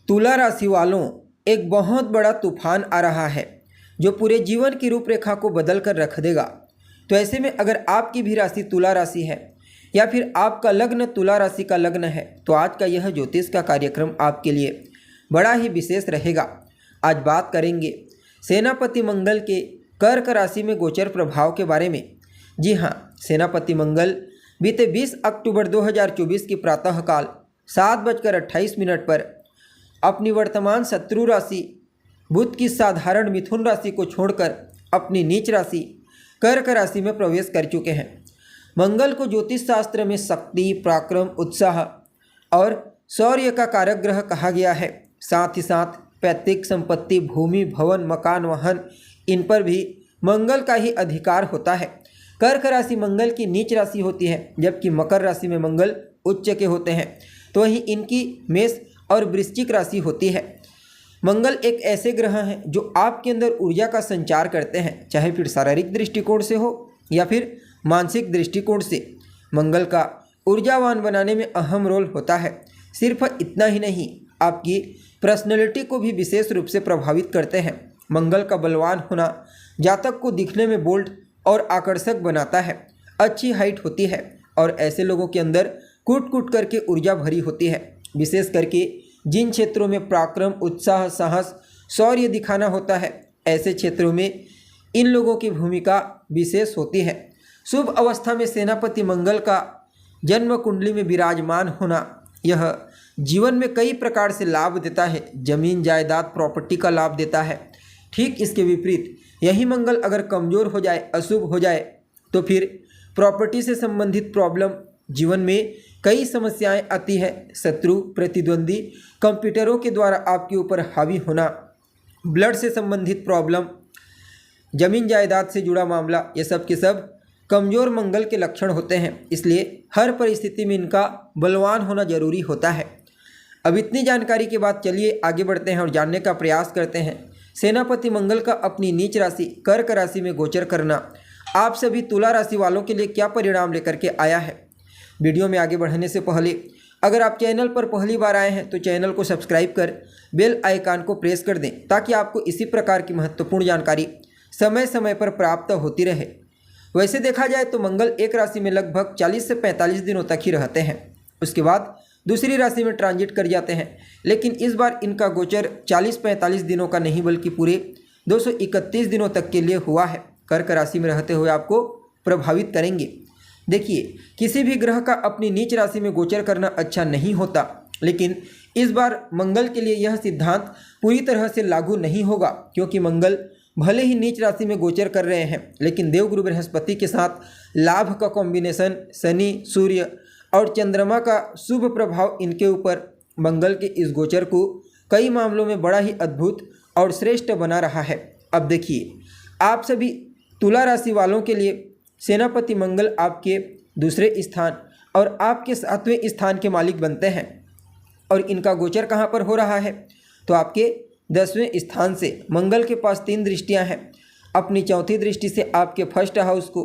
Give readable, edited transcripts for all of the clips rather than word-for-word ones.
तुला राशि वालों, एक बहुत बड़ा तूफान आ रहा है जो पूरे जीवन की रूपरेखा को बदल कर रख देगा। तो ऐसे में अगर आपकी भी राशि तुला राशि है या फिर आपका लग्न तुला राशि का लग्न है तो आज का यह ज्योतिष का कार्यक्रम आपके लिए बड़ा ही विशेष रहेगा। आज बात करेंगे सेनापति मंगल के कर्क राशि में गोचर प्रभाव के बारे में। जी हाँ, सेनापति मंगल बीते 20 अक्टूबर 2024 की प्रातःकाल 7:28 पर अपनी वर्तमान शत्रु राशि बुध की साधारण मिथुन राशि को छोड़कर अपनी नीच राशि कर्क राशि में प्रवेश कर चुके हैं। मंगल को ज्योतिष शास्त्र में शक्ति, पराक्रम, उत्साह और शौर्य का कारक ग्रह कहा गया है। साथ ही साथ पैतृक संपत्ति, भूमि, भवन, मकान, वाहन, इन पर भी मंगल का ही अधिकार होता है। कर्क राशि मंगल की नीच राशि होती है, जबकि मकर राशि में मंगल उच्च के होते हैं, तो वहीं इनकी मेष और वृश्चिक राशि होती है। मंगल एक ऐसे ग्रह हैं जो आपके अंदर ऊर्जा का संचार करते हैं, चाहे फिर शारीरिक दृष्टिकोण से हो या फिर मानसिक दृष्टिकोण से। मंगल का ऊर्जावान बनाने में अहम रोल होता है। सिर्फ इतना ही नहीं, आपकी पर्सनैलिटी को भी विशेष रूप से प्रभावित करते हैं। मंगल का बलवान होना जातक को दिखने में बोल्ड और आकर्षक बनाता है। अच्छी हाइट होती है और ऐसे लोगों के अंदर कूट कूट करके ऊर्जा भरी होती है। विशेष करके जिन क्षेत्रों में पराक्रम, उत्साह, साहस, शौर्य दिखाना होता है, ऐसे क्षेत्रों में इन लोगों की भूमिका विशेष होती है। शुभ अवस्था में सेनापति मंगल का जन्म कुंडली में विराजमान होना यह जीवन में कई प्रकार से लाभ देता है। जमीन, जायदाद, प्रॉपर्टी का लाभ देता है। ठीक इसके विपरीत यही मंगल अगर कमज़ोर हो जाए, अशुभ हो जाए, तो फिर प्रॉपर्टी से संबंधित प्रॉब्लम, जीवन में कई समस्याएं आती है। शत्रु, प्रतिद्वंदी, कंप्यूटरों के द्वारा आपके ऊपर हावी होना, ब्लड से संबंधित प्रॉब्लम, जमीन जायदाद से जुड़ा मामला, ये सब के सब कमज़ोर मंगल के लक्षण होते हैं। इसलिए हर परिस्थिति में इनका बलवान होना जरूरी होता है। अब इतनी जानकारी के बाद चलिए आगे बढ़ते हैं और जानने का प्रयास करते हैं सेनापति मंगल का अपनी नीच राशि कर्क राशि में गोचर करना आप सभी तुला राशि वालों के लिए क्या परिणाम लेकर के आया है। वीडियो में आगे बढ़ने से पहले अगर आप चैनल पर पहली बार आए हैं तो चैनल को सब्सक्राइब कर बेल आइकन को प्रेस कर दें, ताकि आपको इसी प्रकार की महत्वपूर्ण जानकारी समय समय पर प्राप्त होती रहे। वैसे देखा जाए तो मंगल एक राशि में लगभग 40 से 45 दिनों तक ही रहते हैं, उसके बाद दूसरी राशि में ट्रांजिट कर जाते हैं। लेकिन इस बार इनका गोचर 40-45 दिनों का नहीं बल्कि पूरे 231 दिनों तक के लिए हुआ है। कर्क राशि में रहते हुए आपको प्रभावित करेंगे। देखिए, किसी भी ग्रह का अपनी नीच राशि में गोचर करना अच्छा नहीं होता, लेकिन इस बार मंगल के लिए यह सिद्धांत पूरी तरह से लागू नहीं होगा, क्योंकि मंगल भले ही नीच राशि में गोचर कर रहे हैं, लेकिन देवगुरु बृहस्पति के साथ लाभ का कॉम्बिनेशन, शनि, सूर्य और चंद्रमा का शुभ प्रभाव इनके ऊपर मंगल के इस गोचर को कई मामलों में बड़ा ही अद्भुत और श्रेष्ठ बना रहा है। अब देखिए, आप सभी तुला राशि वालों के लिए सेनापति मंगल आपके दूसरे स्थान और आपके 7वें स्थान के मालिक बनते हैं, और इनका गोचर कहाँ पर हो रहा है तो आपके 10वें स्थान से। मंगल के पास 3 दृष्टियां हैं। अपनी चौथी दृष्टि से आपके फर्स्ट हाउस को,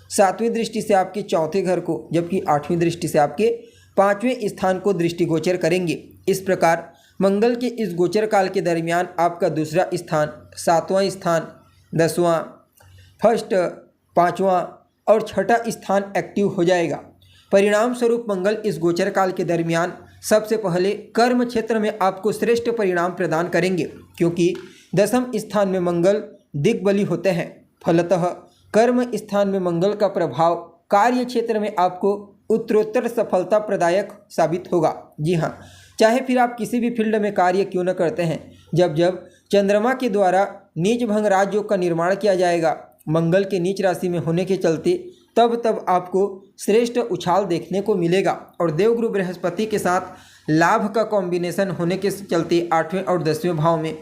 7वीं दृष्टि से आपके चौथे घर को, जबकि 8वीं दृष्टि से आपके 5वें स्थान को दृष्टिगोचर करेंगे। इस प्रकार मंगल के इस गोचर काल के दरमियान आपका दूसरा स्थान, 7वां स्थान, 10वां, फर्स्ट, 5वां और 6ठा स्थान एक्टिव हो जाएगा। परिणाम स्वरूप मंगल इस गोचर काल के दरमियान सबसे पहले कर्म क्षेत्र में आपको श्रेष्ठ परिणाम प्रदान करेंगे, क्योंकि 10वें स्थान में मंगल दिग्बली होते हैं। फलतः कर्म स्थान में मंगल का प्रभाव कार्य क्षेत्र में आपको उत्तरोत्तर सफलता प्रदायक साबित होगा। जी हाँ, चाहे फिर आप किसी भी फील्ड में कार्य क्यों न करते हैं, जब जब चंद्रमा के द्वारा नीच भंग राजयोग का निर्माण किया जाएगा, मंगल के नीच राशि में होने के चलते तब तब आपको श्रेष्ठ उछाल देखने को मिलेगा। और देवगुरु बृहस्पति के साथ लाभ का कॉम्बिनेशन होने के चलते 8वें और 10वें भाव में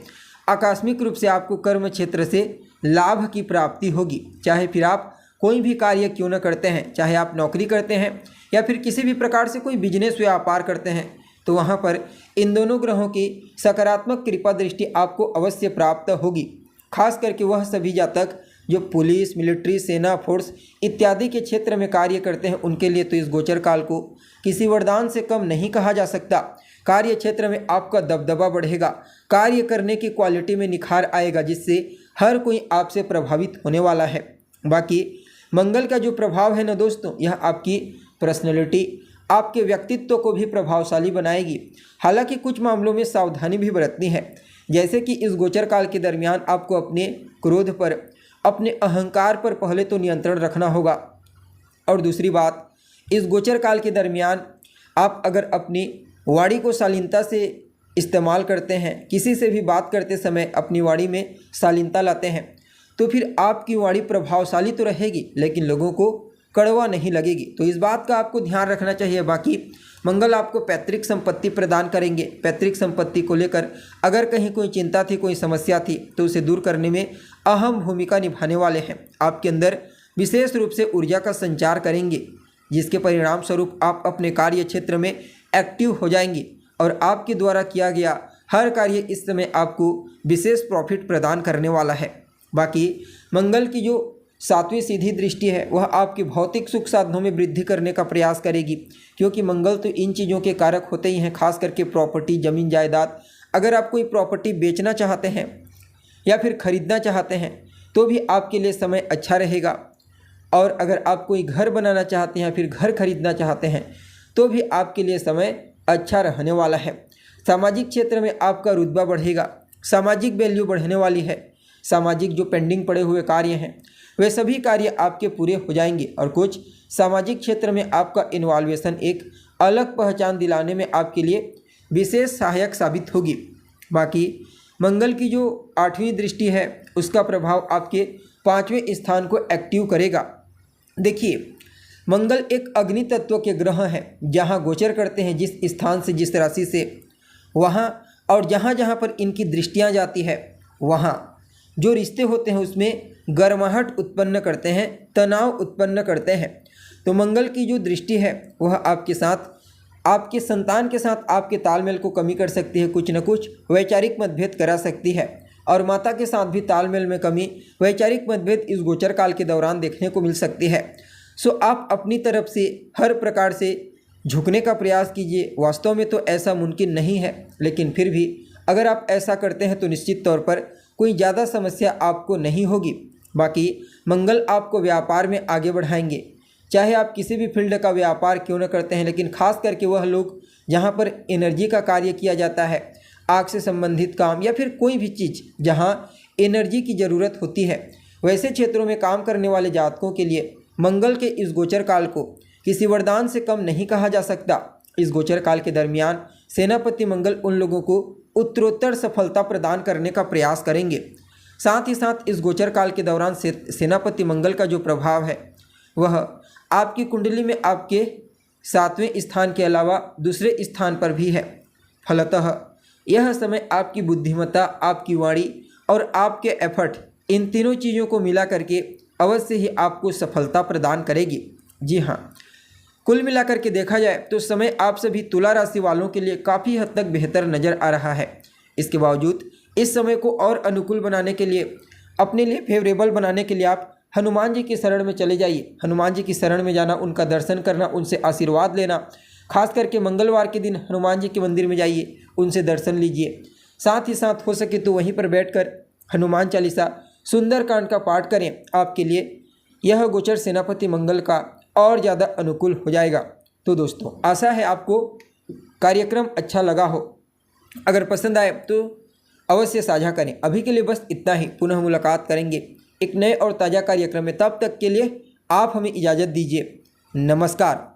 आकस्मिक रूप से आपको कर्म क्षेत्र से लाभ की प्राप्ति होगी। चाहे फिर आप कोई भी कार्य क्यों न करते हैं, चाहे आप नौकरी करते हैं या फिर किसी भी प्रकार से कोई बिजनेस व्यापार करते हैं, तो वहाँ पर इन दोनों ग्रहों की सकारात्मक कृपा दृष्टि आपको अवश्य प्राप्त होगी। खास करके वह सभी जातक जो पुलिस, मिलिट्री, सेना, फोर्स इत्यादि के क्षेत्र में कार्य करते हैं, उनके लिए तो इस गोचर काल को किसी वरदान से कम नहीं कहा जा सकता, कार्य क्षेत्र में आपका दबदबा बढ़ेगा, कार्य करने की क्वालिटी में निखार आएगा, जिससे हर कोई आपसे प्रभावित होने वाला है। बाकी मंगल का जो प्रभाव है ना दोस्तों, यह आपकी पर्सनैलिटी, आपके व्यक्तित्व को भी प्रभावशाली बनाएगी। हालांकि कुछ मामलों में सावधानी भी बरतनी है, जैसे कि इस गोचर काल के दरमियान आपको अपने क्रोध पर, अपने अहंकार पर पहले तो नियंत्रण रखना होगा। और दूसरी बात, इस गोचर काल के दरमियान आप अगर अपनी वाणी को शालीनता से इस्तेमाल करते हैं, किसी से भी बात करते समय अपनी वाणी में शालीनता लाते हैं, तो फिर आपकी वाणी प्रभावशाली तो रहेगी लेकिन लोगों को कड़वा नहीं लगेगी। तो इस बात का आपको ध्यान रखना चाहिए। बाकी मंगल आपको पैतृक संपत्ति प्रदान करेंगे। पैतृक संपत्ति को लेकर अगर कहीं कोई चिंता थी, कोई समस्या थी, तो उसे दूर करने में अहम भूमिका निभाने वाले हैं। आपके अंदर विशेष रूप से ऊर्जा का संचार करेंगे, जिसके परिणाम स्वरूप आप अपने कार्य क्षेत्र में एक्टिव हो जाएंगे और आपके द्वारा किया गया हर कार्य इस समय आपको विशेष प्रॉफिट प्रदान करने वाला है। बाकी मंगल की जो 7वीं सीधी दृष्टि है वह आपके भौतिक सुख साधनों में वृद्धि करने का प्रयास करेगी, क्योंकि मंगल तो इन चीज़ों के कारक होते ही हैं, खास करके प्रॉपर्टी, ज़मीन जायदाद। अगर आप कोई प्रॉपर्टी बेचना चाहते हैं या फिर खरीदना चाहते हैं तो भी आपके लिए समय अच्छा रहेगा। और अगर आप कोई घर बनाना चाहते हैं या फिर घर खरीदना चाहते हैं तो भी आपके लिए समय अच्छा रहने वाला है। सामाजिक क्षेत्र में आपका रुतबा बढ़ेगा, सामाजिक वैल्यू बढ़ने वाली है। सामाजिक जो पेंडिंग पड़े हुए कार्य हैं वे सभी कार्य आपके पूरे हो जाएंगे और कुछ सामाजिक क्षेत्र में आपका इन्वॉल्वेशन एक अलग पहचान दिलाने में आपके लिए विशेष सहायक साबित होगी। बाकी मंगल की जो 8वीं दृष्टि है उसका प्रभाव आपके 5वें स्थान को एक्टिव करेगा। देखिए, मंगल एक अग्नि तत्व के ग्रह हैं, जहाँ गोचर करते हैं जिस स्थान से, जिस राशि से, वहाँ और जहाँ जहाँ पर इनकी दृष्टियाँ जाती है वहाँ जो रिश्ते होते हैं उसमें गर्माहट उत्पन्न करते हैं, तनाव उत्पन्न करते हैं। तो मंगल की जो दृष्टि है वह आपके साथ, आपके संतान के साथ आपके तालमेल को कमी कर सकती है, कुछ न कुछ वैचारिक मतभेद करा सकती है। और माता के साथ भी तालमेल में कमी, वैचारिक मतभेद इस गोचर काल के दौरान देखने को मिल सकती है। सो आप अपनी तरफ से हर प्रकार से झुकने का प्रयास कीजिए। वास्तव में तो ऐसा मुमकिन नहीं है, लेकिन फिर भी अगर आप ऐसा करते हैं तो निश्चित तौर पर कोई ज़्यादा समस्या आपको नहीं होगी। बाकी मंगल आपको व्यापार में आगे बढ़ाएंगे, चाहे आप किसी भी फील्ड का व्यापार क्यों न करते हैं, लेकिन खास करके वह लोग जहाँ पर एनर्जी का कार्य किया जाता है, आग से संबंधित काम या फिर कोई भी चीज़ जहाँ एनर्जी की ज़रूरत होती है, वैसे क्षेत्रों में काम करने वाले जातकों के लिए मंगल के इस गोचर काल को किसी वरदान से कम नहीं कहा जा सकता। इस गोचर काल के दरमियान सेनापति मंगल उन लोगों को उत्तरोत्तर सफलता प्रदान करने का प्रयास करेंगे। साथ ही साथ इस गोचर काल के दौरान सेनापति मंगल का जो प्रभाव है वह आपकी कुंडली में आपके 7वें स्थान के अलावा दूसरे स्थान पर भी है। फलतः यह समय आपकी बुद्धिमत्ता, आपकी वाणी और आपके एफर्ट, इन तीनों चीज़ों को मिला करके अवश्य ही आपको सफलता प्रदान करेगी। जी हाँ, कुल मिलाकर के देखा जाए तो समय आप सभी तुला राशि वालों के लिए काफ़ी हद तक बेहतर नज़र आ रहा है। इसके बावजूद इस समय को और अनुकूल बनाने के लिए, अपने लिए फेवरेबल बनाने के लिए आप हनुमान जी की शरण में चले जाइए। हनुमान जी की शरण में जाना, उनका दर्शन करना, उनसे आशीर्वाद लेना, खास करके मंगलवार के दिन हनुमान जी के मंदिर में जाइए, उनसे दर्शन लीजिए। साथ ही साथ हो सके तो वहीं पर बैठकर हनुमान चालीसा, सुंदरकांड का पाठ करें। आपके लिए यह गोचर सेनापति मंगल का और ज़्यादा अनुकूल हो जाएगा। तो दोस्तों, आशा है आपको कार्यक्रम अच्छा लगा हो। अगर पसंद आए तो अवश्य साझा करें। अभी के लिए बस इतना ही। पुनः मुलाकात करेंगे एक नए और ताज़ा कार्यक्रम में। तब तक के लिए आप हमें इजाज़त दीजिए। नमस्कार।